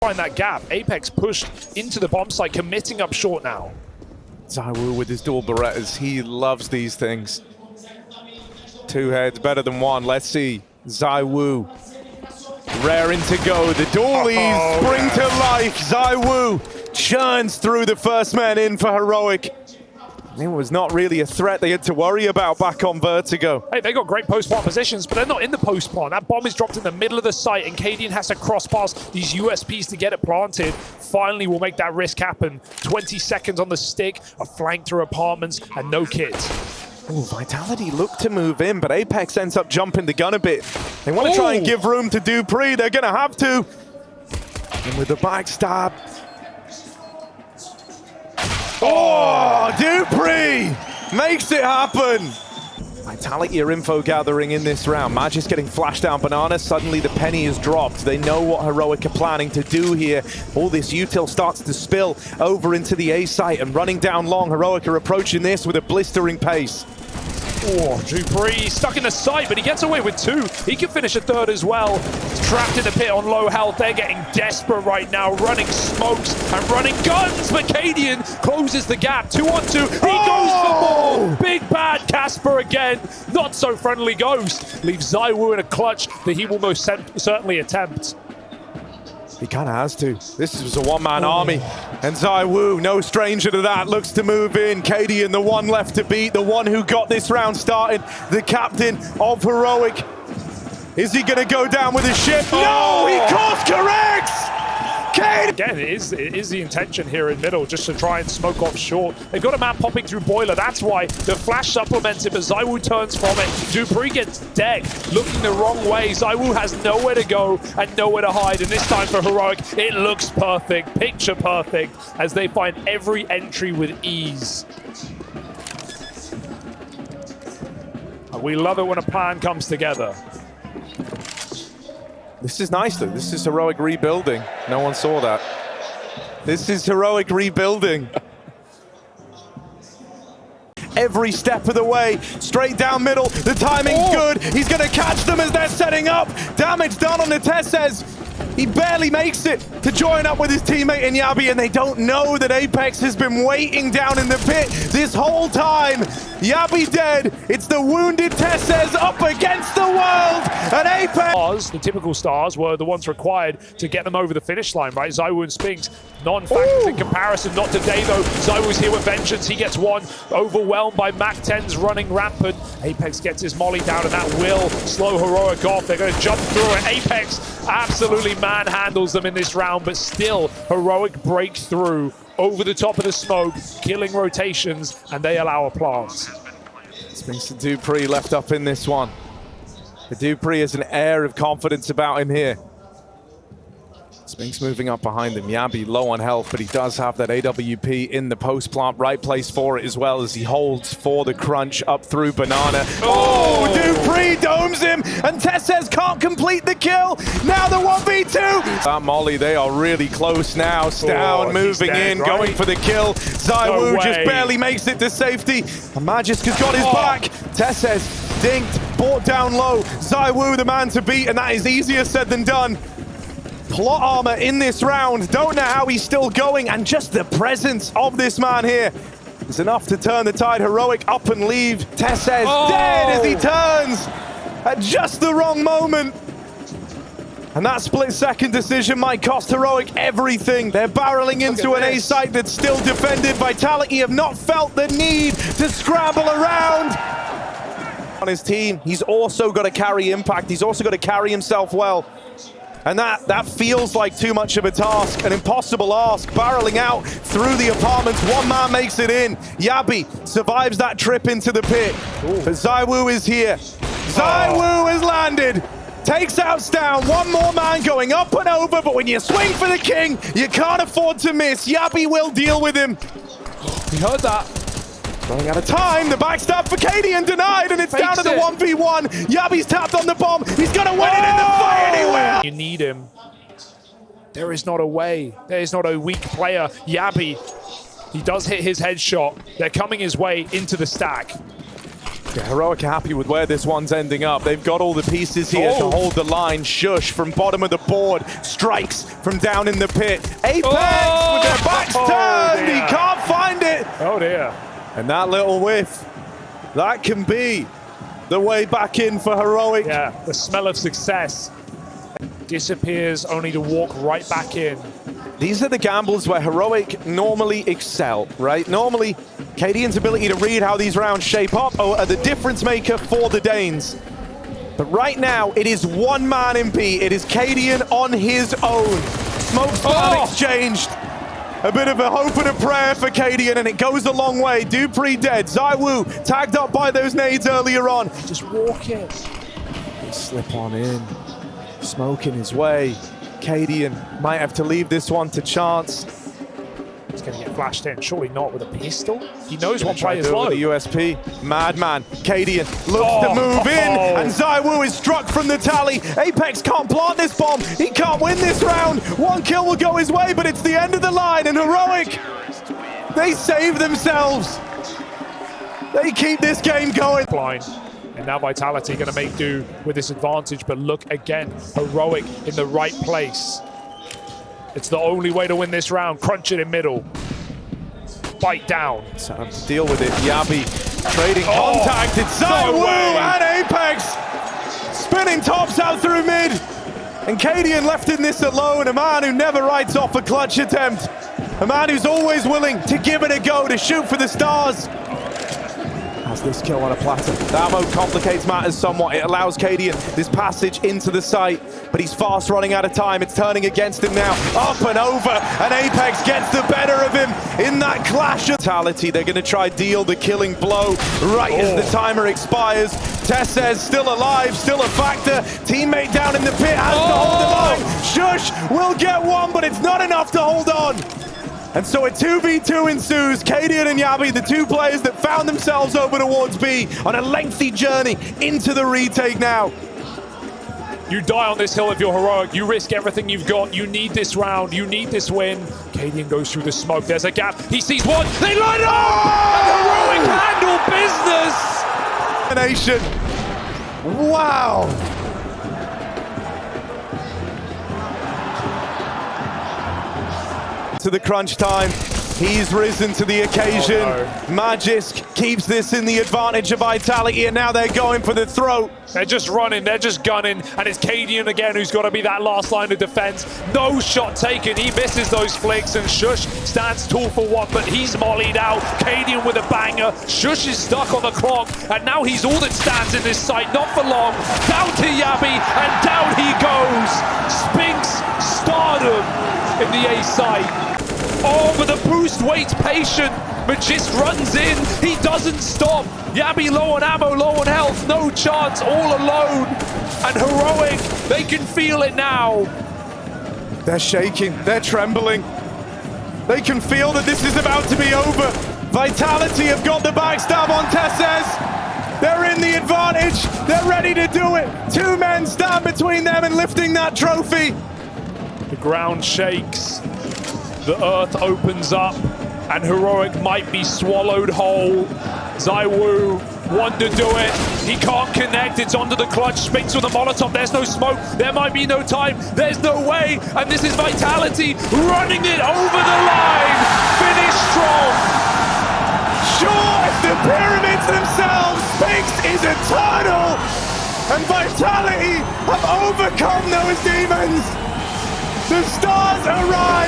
find that gap. Apex pushed into the bomb site, committing up short now. zywoo with his dual Berettas, he loves these things. Two heads better than one. Let's see. zywoo raring to go. The dualies spring to life. zywoo churns through the first man in for Heroic. It was not really a threat they had to worry about back on Vertigo. Hey, they got great post-plant positions, but they're not in the post-plant. That bomb is dropped in the middle of the site, and cadian has to cross past these USPs to get it planted. Finally, we'll make that risk happen. 20 seconds on the stick, a flank through apartments, and no kids. Ooh, Vitality look to move in, but Apex ends up jumping the gun a bit. They want to try and give room to dupreeh. They're going to have to. And with the backstab. Oh, dupreeh makes it happen. Vitality are info gathering in this round. Magisk getting flashed down banana. Suddenly the penny is dropped. They know what Heroic are planning to do here. All this util starts to spill over into the A site and running down long. Heroic are approaching this with a blistering pace. Oh, dupreeh stuck in the site, but he gets away with two. He can finish a third as well. He's trapped in the pit on low health. They're getting desperate right now, running smokes and running guns, but cadian closes the gap. 2-on-2, he goes for more. Big bad Casper again. Not so friendly Ghost. Leaves zywoo in a clutch that he will most certainly attempt. He kind of has to. This was a one-man army. And zywoo, no stranger to that, looks to move in. cadian, the one left to beat, the one who got this round started, the captain of Heroic. Is he going to go down with his ship? No, he course corrects! Again, it is the intention here in middle, just to try and smoke off short. They've got a man popping through boiler, that's why the flash supplements it, but zywoo turns from it. dupreeh gets decked, looking the wrong way. zywoo has nowhere to go and nowhere to hide, and this time for Heroic, it looks perfect, picture perfect, as they find every entry with ease. We love it when a plan comes together. This is nice, though. This is Heroic rebuilding. No one saw that. This is Heroic rebuilding. Every step of the way, straight down middle. The timing's good. He's going to catch them as they're setting up. Damage done on the teses. He barely makes it to join up with his teammate in jabbi, and they don't know that Apex has been waiting down in the pit this whole time. jabbi dead. It's the wounded teses up against the world, and Apex. The typical stars were the ones required to get them over the finish line, right? zywoo and spinx, non-factors in comparison. Not today, though. zywoo's here with vengeance. He gets one, overwhelmed by Mac-10s running rampant. Apex gets his molly down, and that will slow Heroic off. They're going to jump through it. Apex absolutely manhandles them in this round, but still Heroic breaks through over the top of the smoke, killing rotations, and they allow a plant. spinx and dupreeh left up in this one. The dupreeh has an air of confidence about him here. spinx moving up behind him. jabbi low on health, but he does have that AWP in the post plant. Right place for it as well, as he holds for the crunch up through banana. Oh, dupreeh domes him, and teses can't complete the kill. Now the 1v2. That molly, they are really close now. stavn moving in, going for the kill. zywoo just barely makes it to safety. And magisk has got his back. teses dinked, brought down low. zywoo the man to beat, and that is easier said than done. Plot armor in this round. Don't know how he's still going, and just the presence of this man here is enough to turn the tide. Heroic up and leave. teses dead as he turns at just the wrong moment. And that split-second decision might cost Heroic everything. They're barreling into an A site that's still defended. Vitality have not felt the need to scramble around. On his team, he's also got to carry impact. He's also got to carry himself well. And that feels like too much of a task, an impossible ask. Barreling out through the apartments, one man makes it in. jabbi survives that trip into the pit. But zywoo is here. zywoo has landed. Takes out stavn, one more man going up and over, but when you swing for the king, you can't afford to miss. jabbi will deal with him. He heard that. Running out of time, the backstab for cadian denied, and it's down to the 1v1. jabbi's tapped on the bomb. He's gonna win it in the fight anywhere. You need him. There is not a way. There is not a weak player. jabbi, he does hit his headshot. They're coming his way into the stack. Yeah, Heroic are happy with where this one's ending up. They've got all the pieces here to hold the line. Sjuush from bottom of the board strikes from down in the pit. Apex with their backs turned. He can't find it. Oh dear. And that little whiff, that can be the way back in for Heroic. Yeah, the smell of success. Disappears only to walk right back in. These are the gambles where Heroic normally excel, right? Normally, cadian's ability to read how these rounds shape up are the difference maker for the Danes. But right now, it is one man in B. It is cadian on his own. Smoke spell exchanged. A bit of a hope and a prayer for cadian, and it goes a long way. dupreeh dead. zywoo tagged up by those nades earlier on. Just walk it. They slip on in. Smoke in his way. cadian might have to leave this one to chance. He's going to get flashed in. Surely not with a pistol. He knows one player's low. The USP. Madman. cadian looks to move in, and zywoo is struck from the tally. Apex can't plant this bomb. He can't win this round. One kill will go his way, but it's the end of the line, and Heroic, they save themselves. They keep this game going. Blind. And now Vitality going to make do with this advantage, but look again, Heroic in the right place. It's the only way to win this round. Crunch it in middle. Bite down. Time to deal with it. Jabbi trading contact. It's zywoo and Apex spinning tops out through mid. And cadian left in this alone. A man who never writes off a clutch attempt. A man who's always willing to give it a go, to shoot for the stars. Has this kill on a platter. That mode complicates matters somewhat. It allows cadian this passage into the site, but he's fast running out of time. It's turning against him now. Up and over, and Apex gets the better of him in that clash of vitality. They're going to try deal the killing blow right as the timer expires. Teses still alive, still a factor. Teammate down in the pit has to hold the line. Sjuush will get one, but it's not enough to hold on. And so a 2v2 ensues. cadian and Jabbi, the two players that found themselves over towards B on a lengthy journey into the retake now. You die on this hill if you're Heroic. You risk everything you've got. You need this round. You need this win. cadian goes through the smoke. There's a gap. He sees one. They line up! And Heroic handle business! Nation. Wow. To the crunch time, he's risen to the occasion. Magisk keeps this in the advantage of Vitality, and now they're going for the throat. They're just running, they're just gunning, and it's cadian again who's got to be that last line of defense. No shot taken, he misses those flicks, and Sjuush stands tall for one, but he's mollied out. cadian with a banger. Sjuush is stuck on the clock, and now he's all that stands in this site, not for long. Down to Jabbi, and down he goes. spinx stardom in the A site. Oh, but the boost waits patient. Magisk runs in. He doesn't stop. Jabbi low on ammo, low on health. No chance, all alone. And Heroic, they can feel it now. They're shaking. They're trembling. They can feel that this is about to be over. Vitality have got the backstab on teses. They're in the advantage. They're ready to do it. Two men stand between them and lifting that trophy. The ground shakes. The earth opens up, and Heroic might be swallowed whole. zywoo, one to do it. He can't connect. It's onto the clutch. spinx with a Molotov. There's no smoke. There might be no time. There's no way. And this is Vitality running it over the line. Finish strong. Sure, if the pyramids themselves, spinx is eternal. And Vitality have overcome those demons. The stars arrive.